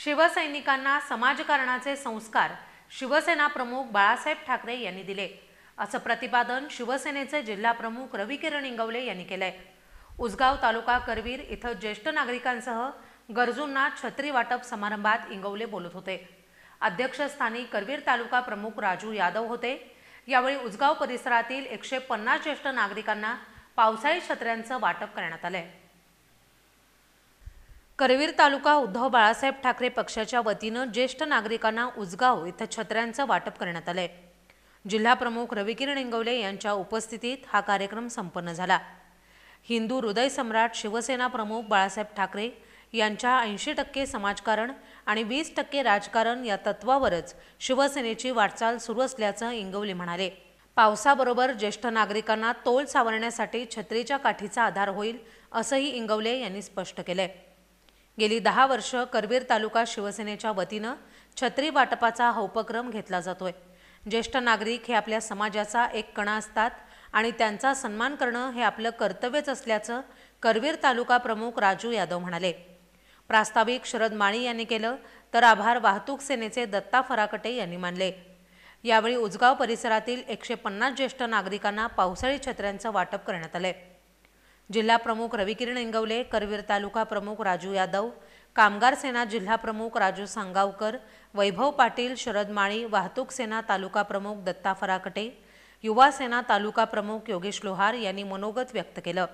शिवसैनिकांना समाजकारणाचे संस्कार शिवसेना प्रमुख बाळासाहेब ठाकरे यांनी दिले, असं प्रतिपादन शिवसेनेचे जिल्हा प्रमुख रविकिरण इंगवले यांनी केले। उसगाव तालुका करवीर इथं ज्येष्ठ नागरिकांसह गरजूंना छत्री वाटप समारंभात इंगवले बोलत होते। अध्यक्षस्थानी करवीर तालुका प्रमुख राजू यादव होते। यावेळी उसगाव परिसरातील 150 ज्येष्ठ नागरिकांना पावसाळी छत्र्यांचं वाटप करण्यात आले। करवीर तालुका उद्धव बाळासाहेब ठाकरे पक्षाच्या वतीनं ज्येष्ठ नागरिकांना उसगाव इथं छत्र्यांचं वाटप करण्यात आले। जिल्हा प्रमुख रविकिरण इंगवले यांच्या उपस्थितीत हा कार्यक्रम संपन्न झाला। हिंदू हृदय सम्राट शिवसेना प्रमुख बाळासाहेब ठाकरे यांच्या 80% समाजकारण आणि 20% राजकारण या तत्वावरच शिवसेनेची वाटचाल सुरू असल्याचं इंगवले म्हणाले। पावसाबरोबर ज्येष्ठ नागरिकांना तोल सावरण्यासाठी छत्रीच्या काठीचा आधार होईल, असंही इंगवले यांनी स्पष्ट केले। गेली 10 वर्ष करवीर तालुका शिवसेनेच्या वतीनं छत्री वाटपाचा हा उपक्रम घेतला जातोय। ज्येष्ठ नागरिक हे आपल्या समाजाचा एक कणा असतात आणि त्यांचा सन्मान करणं हे आपलं कर्तव्यच असल्याचं करवीर तालुका प्रमुख राजू यादव म्हणाले। प्रास्ताविक शरद माळी यांनी केलं, तर आभार वाहतूक सेनेचे दत्ता फराकटे यांनी मानले। यावेळी उसगाव परिसरातील 150 ज्येष्ठ नागरिकांना पावसाळी छत्र्यांचं वाटप करण्यात आले। जिल्हा प्रमुख रविकिरण इंगवले, करवीर तालुका प्रमुख राजू यादव, कामगार सेना जिल्हा प्रमुख राजू सांगावकर, वैभव पाटील, शरद माळी, वाहतूक सेना तालुका प्रमुख दत्ता फराकटे, युवा सेना तालुका प्रमुख योगेश लोहार यांनी मनोगत व्यक्त केलं।